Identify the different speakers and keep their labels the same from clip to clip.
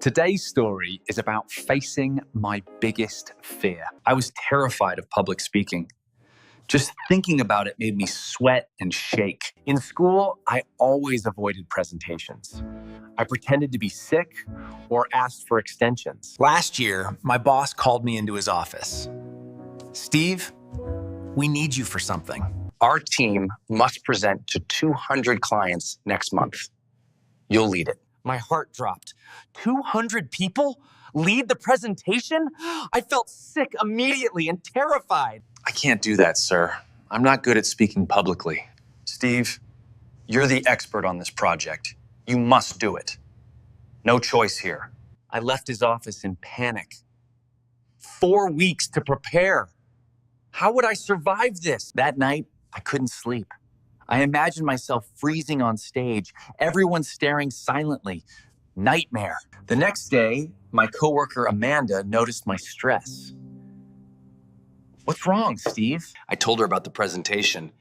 Speaker 1: Today's story is about facing my biggest fear. I was terrified of public speaking. Just thinking about it made me sweat and shake. In school, I always avoided presentations. I pretended to be sick or asked for extensions.
Speaker 2: Last year, my boss called me into his office. Steve, we need you for something.
Speaker 3: Our team must present to 200 clients next month. You'll lead it.
Speaker 2: My heart dropped. 200 people? Lead the presentation? I felt sick immediately and terrified.
Speaker 4: I can't do that, sir. I'm not good at speaking publicly. Steve, you're the expert on this project. You must do it. No choice here.
Speaker 2: I left his office in panic. 4 weeks to prepare. How would I survive this? That night, I couldn't sleep. I imagined myself freezing on stage, everyone staring silently. Nightmare. The next day, my coworker Amanda noticed my stress. What's wrong, Steve?
Speaker 3: I told her about the presentation.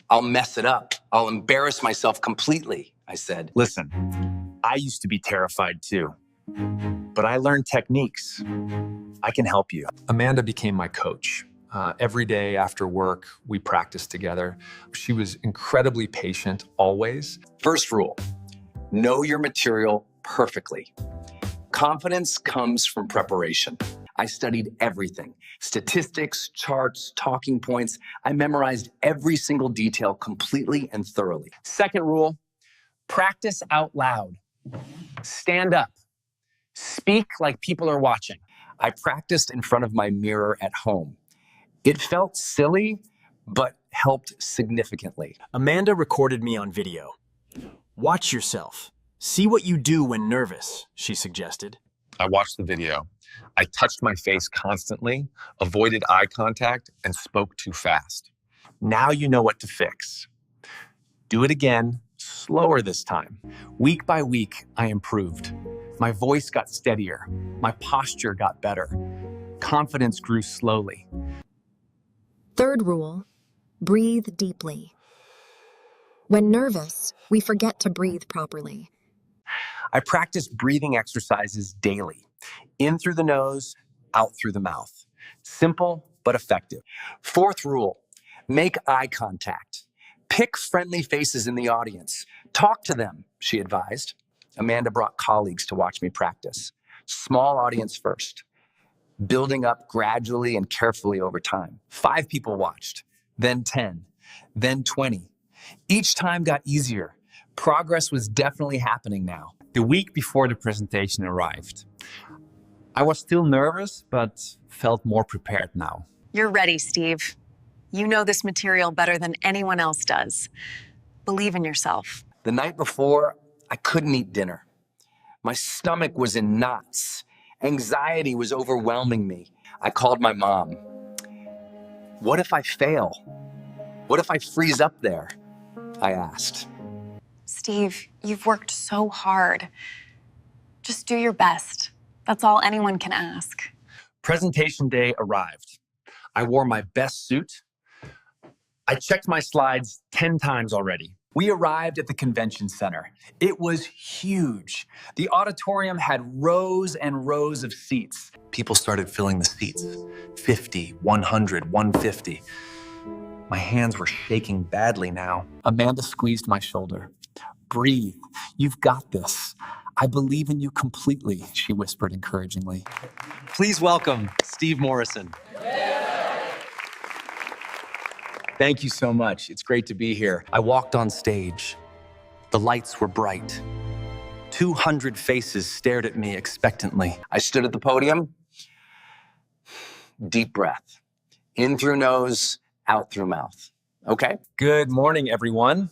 Speaker 3: I'll mess it up. I'll embarrass myself completely, I said.
Speaker 1: Listen, I used to be terrified too, but I learned techniques. I can help you.
Speaker 5: Amanda became my coach. Every day after work, we practiced together. She was incredibly patient, always.
Speaker 3: First rule, know your material perfectly. Confidence comes from preparation. I studied everything. Statistics, charts, talking points. I memorized every single detail completely and thoroughly.
Speaker 2: Second rule, practice out loud. Stand up. Speak like people are watching.
Speaker 3: I practiced in front of my mirror at home. It felt silly, but helped significantly.
Speaker 2: Amanda recorded me on video. Watch yourself. See what you do when nervous, she suggested.
Speaker 5: I watched the video. I touched my face constantly, avoided eye contact, and spoke too fast.
Speaker 1: Now you know what to fix. Do it again, slower this time. Week by week, I improved. My voice got steadier. My posture got better. Confidence grew slowly.
Speaker 6: Third rule, breathe deeply. When nervous, we forget to breathe properly.
Speaker 1: I practiced breathing exercises daily. In through the nose, out through the mouth. Simple, but effective.
Speaker 3: Fourth rule, make eye contact. Pick friendly faces in the audience. Talk to them, she advised. Amanda brought colleagues to watch me practice. Small audience first, building up gradually and carefully over time. 5 people watched, then 10, then 20. Each time got easier. Progress was definitely happening now.
Speaker 1: The week before the presentation arrived, I was still nervous, but felt more prepared now.
Speaker 7: You're ready, Steve. You know this material better than anyone else does. Believe in yourself.
Speaker 3: The night before, I couldn't eat dinner. My stomach was in knots. Anxiety was overwhelming me. I called my mom. What if I fail? What if I freeze up there? I asked.
Speaker 7: Steve, you've worked so hard. Just do your best. That's all anyone can ask.
Speaker 1: Presentation day arrived. I wore my best suit. I checked my slides 10 times already. We arrived at the convention center. It was huge. The auditorium had rows and rows of seats.
Speaker 4: People started filling the seats. 50, 100, 150. My hands were shaking badly now.
Speaker 1: Amanda squeezed my shoulder. Breathe. You've got this. I believe in you completely, she whispered encouragingly.
Speaker 2: Please welcome Steve Morrison.
Speaker 3: Thank you so much. It's great to be here.
Speaker 2: I walked on stage. The lights were bright. 200 faces stared at me expectantly.
Speaker 3: I stood at the podium. Deep breath. In through nose, out through mouth. Okay?
Speaker 1: Good morning, everyone.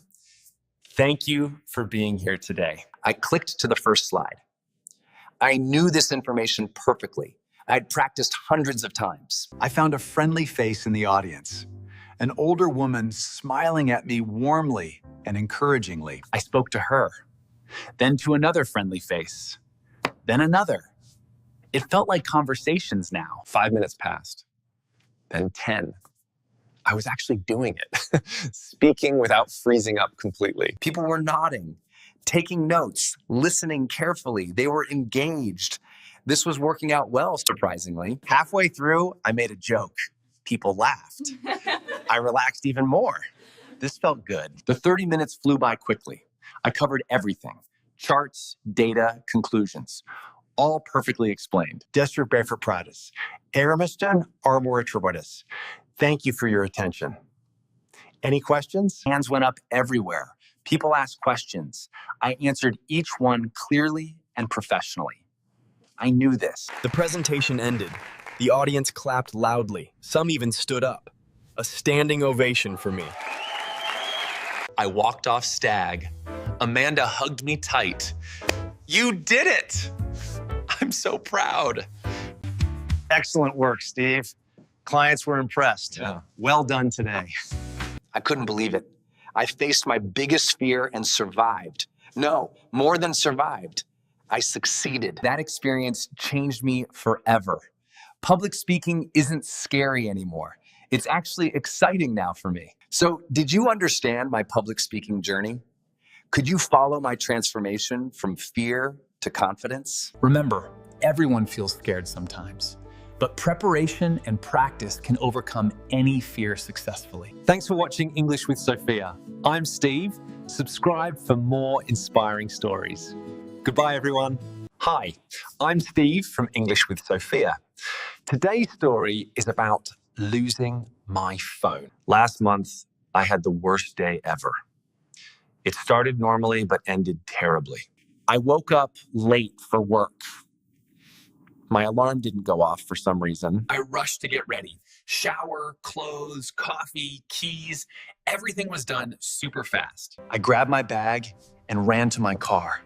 Speaker 1: Thank you for being here today.
Speaker 3: I clicked to the first slide. I knew this information perfectly. I'd practiced hundreds of times.
Speaker 8: I found a friendly face in the audience, an older woman smiling at me warmly and encouragingly.
Speaker 1: I spoke to her, then to another friendly face, then another. It felt like conversations now.
Speaker 5: 5 minutes passed, then 10. I was actually doing it, speaking without freezing up completely.
Speaker 3: People were nodding. taking notes, listening carefully. They were engaged. This was working out well, surprisingly. Halfway through, I made a joke. People laughed. I relaxed even more. This felt good. The 30 minutes flew by quickly. I covered everything. Charts, data, conclusions. All perfectly explained.
Speaker 9: Destra Befer Pratis. Aramiston Armor Tributus. Thank you for your attention. Any questions?
Speaker 3: Hands went up everywhere. People asked questions. I answered each one clearly and professionally. I knew this.
Speaker 10: The presentation ended. The audience clapped loudly. Some even stood up. A standing ovation for me.
Speaker 5: I walked off Stag. Amanda hugged me tight. You did it! I'm so proud.
Speaker 3: Excellent work, Steve. Clients were impressed.
Speaker 5: Yeah.
Speaker 3: Well done today. I couldn't believe it. I faced my biggest fear and survived. No, more than survived. I succeeded. That experience changed me forever. Public speaking isn't scary anymore. It's actually exciting now for me. So, did you understand my public speaking journey? Could you follow my transformation from fear to confidence?
Speaker 1: Remember, everyone feels scared sometimes, but preparation and practice can overcome any fear successfully.
Speaker 5: Thanks for watching English with Sophia. I'm Steve. Subscribe for more inspiring stories. Goodbye, everyone. Hi, I'm Steve from English with Sophia. Today's story is about losing my phone. Last month, I had the worst day ever. It started normally, but ended terribly.
Speaker 3: I woke up late for work. My alarm didn't go off for some reason.
Speaker 1: I rushed to get ready. Shower, clothes, coffee, keys, everything was done super fast.
Speaker 4: I grabbed my bag and ran to my car.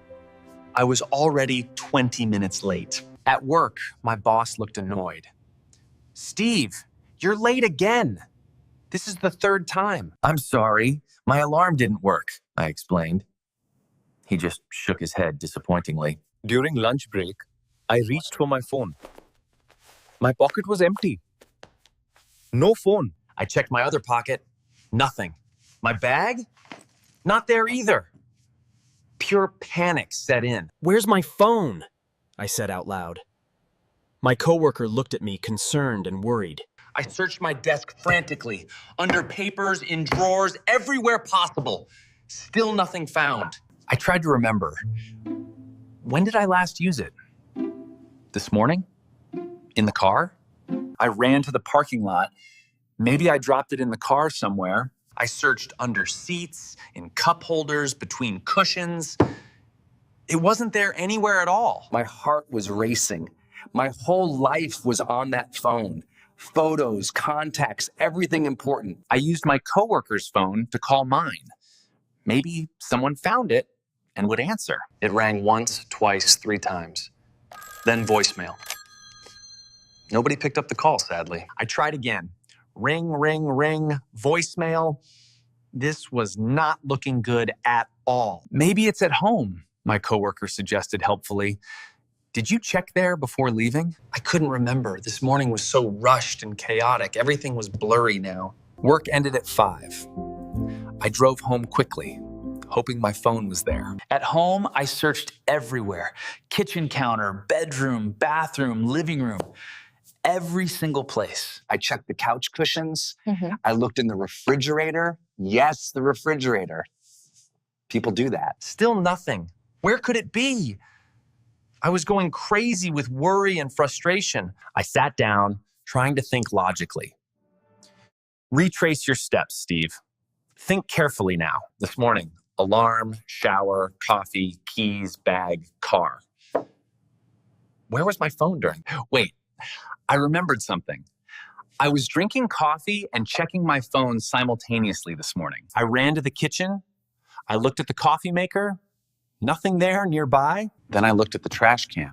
Speaker 4: I was already 20 minutes late.
Speaker 3: At work, my boss looked annoyed. Steve, you're late again. This is the third time. I'm sorry. My alarm didn't work, I explained. He just shook his head disappointingly.
Speaker 10: During lunch break, I reached for my phone. My pocket was empty. No phone.
Speaker 3: I checked my other pocket. Nothing. My bag? Not there either. Pure panic set in.
Speaker 10: Where's my phone? I said out loud. My coworker looked at me, concerned and worried.
Speaker 3: I searched my desk frantically, under papers, in drawers, everywhere possible. Still nothing found. I tried to remember. When did I last use it? This morning? In the car? I ran to the parking lot. Maybe I dropped it in the car somewhere. I searched under seats, in cup holders, between cushions. It wasn't there anywhere at all. My heart was racing. My whole life was on that phone. Photos, contacts, everything important. I used my coworker's phone to call mine. Maybe someone found it and would answer.
Speaker 4: It rang once, twice, 3 times. Then voicemail. Nobody picked up the call, sadly.
Speaker 3: I tried again. Ring, ring, ring, voicemail. This was not looking good at all. Maybe it's at home, my coworker suggested helpfully. Did you check there before leaving? I couldn't remember. This morning was so rushed and chaotic. Everything was blurry now. Work ended at 5. I drove home quickly, hoping my phone was there. At home, I searched everywhere. Kitchen counter, bedroom, bathroom, living room. Every single place. I checked the couch cushions. I looked in the refrigerator. Yes, the refrigerator. People do that. Still nothing. Where could it be? I was going crazy with worry and frustration. I sat down, trying to think logically. Retrace your steps, Steve. Think carefully now. This morning, alarm, shower, coffee, keys, bag, car. Where was my phone during? Wait, I remembered something. I was drinking coffee and checking my phone simultaneously this morning. I ran to the kitchen. I looked at the coffee maker. Nothing there nearby. Then I looked at the trash can.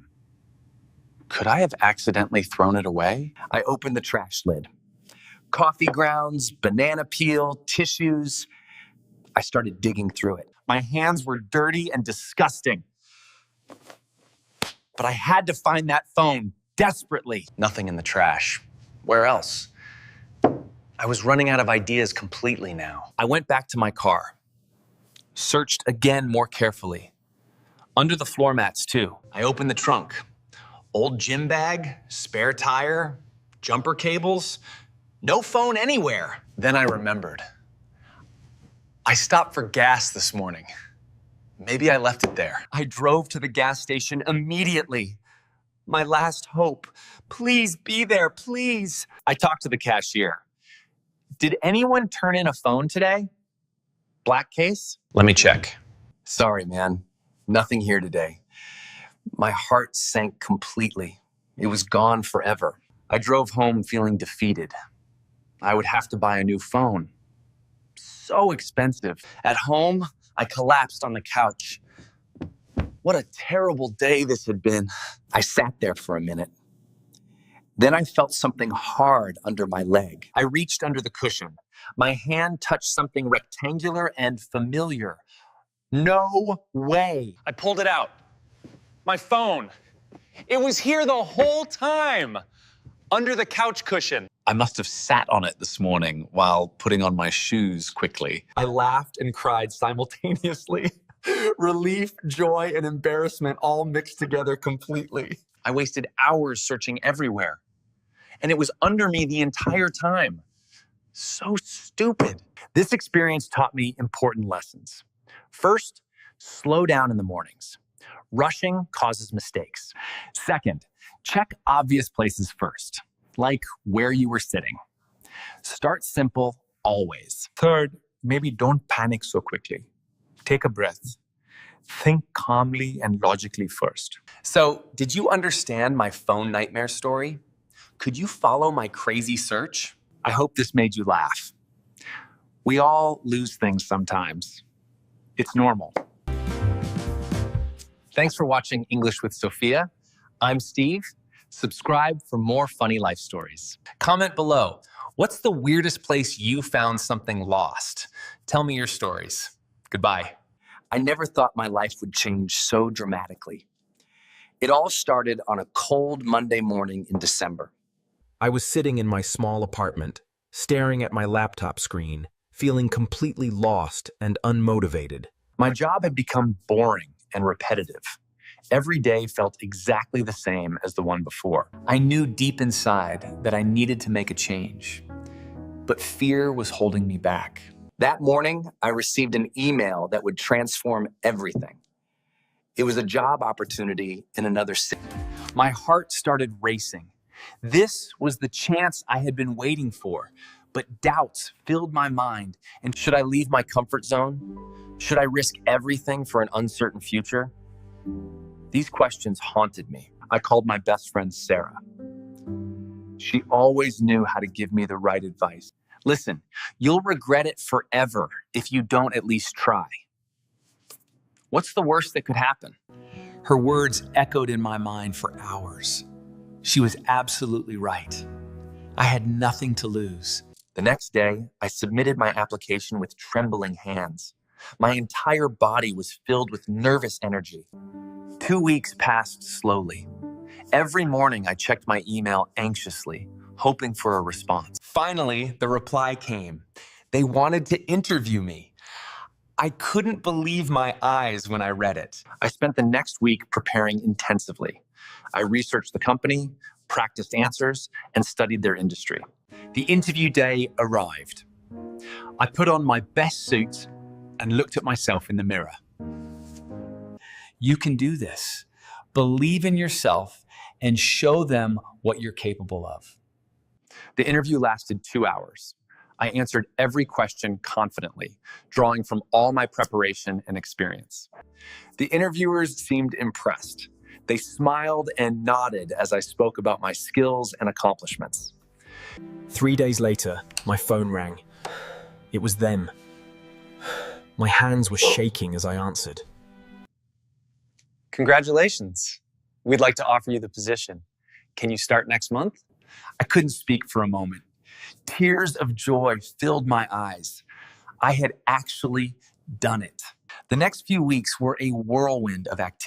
Speaker 3: Could I have accidentally thrown it away? I opened the trash lid. Coffee grounds, banana peel, tissues. I started digging through it. My hands were dirty and disgusting. But I had to find that phone desperately.
Speaker 4: Nothing in the trash. Where else? I was running out of ideas completely now.
Speaker 3: I went back to my car, searched again more carefully.
Speaker 2: Under the floor mats, too. I opened the trunk. Old gym bag, spare tire, jumper cables, no phone anywhere.
Speaker 4: Then I remembered. I stopped for gas this morning. Maybe I left it there.
Speaker 2: I drove to the gas station immediately. My last hope. Please be there, please. I talked to the cashier. Did anyone turn in a phone today? Black case?
Speaker 4: Let me check.
Speaker 3: Sorry, man. Nothing here today. My heart sank completely. It was gone forever. I drove home feeling defeated. I would have to buy a new phone. So expensive. At home, I collapsed on the couch. What a terrible day this had been. I sat there for a minute. Then I felt something hard under my leg. I reached under the cushion. My hand touched something rectangular and familiar. No way.
Speaker 4: I pulled it out. My phone. It was here the whole time. Under the couch cushion.
Speaker 1: I must have sat on it this morning while putting on my shoes quickly.
Speaker 2: I laughed and cried simultaneously. Relief, joy, and embarrassment all mixed together completely. I wasted hours searching everywhere. And it was under me the entire time. So stupid. This experience taught me important lessons. First, slow down in the mornings. Rushing causes mistakes. Second, check obvious places first, like where you were sitting. Start simple always. Third, maybe don't panic so quickly. Take a breath. Think calmly and logically first. So, did you understand my phone nightmare story? Could you follow my crazy search? I hope this made you laugh. We all lose things sometimes. It's normal. Thanks for watching English with Sophia. I'm Steve. Subscribe for more funny life stories. Comment below. What's the weirdest place you found something lost? Tell me your stories. Goodbye.
Speaker 3: I never thought my life would change so dramatically. It all started on a cold Monday morning in December.
Speaker 10: I was sitting in my small apartment, staring at my laptop screen, feeling completely lost and unmotivated.
Speaker 2: My job had become boring and repetitive. Every day felt exactly the same as the one before. I knew deep inside that I needed to make a change, but fear was holding me back.
Speaker 3: That morning, I received an email that would transform everything. It was a job opportunity in another city.
Speaker 2: My heart started racing. This was the chance I had been waiting for, but doubts filled my mind. And should I leave my comfort zone? Should I risk everything for an uncertain future? These questions haunted me. I called my best friend, Sarah. She always knew how to give me the right advice. Listen, you'll regret it forever if you don't at least try. What's the worst that could happen? Her words echoed in my mind for hours. She was absolutely right. I had nothing to lose. The next day, I submitted my application with trembling hands. My entire body was filled with nervous energy. 2 weeks passed slowly. Every morning, I checked my email anxiously, hoping for a response. Finally, the reply came. They wanted to interview me. I couldn't believe my eyes when I read it. I spent the next week preparing intensively. I researched the company, practiced answers, and studied their industry. The interview day arrived. I put on my best suit and looked at myself in the mirror. You can do this. Believe in yourself and show them what you're capable of. The interview lasted 2 hours. I answered every question confidently, drawing from all my preparation and experience. The interviewers seemed impressed. They smiled and nodded as I spoke about my skills and accomplishments.
Speaker 10: 3 days later, my phone rang. It was them. My hands were shaking as I answered.
Speaker 4: Congratulations. We'd like to offer you the position. Can you start next month?
Speaker 2: I couldn't speak for a moment. Tears of joy filled my eyes. I had actually done it. The next few weeks were a whirlwind of activity.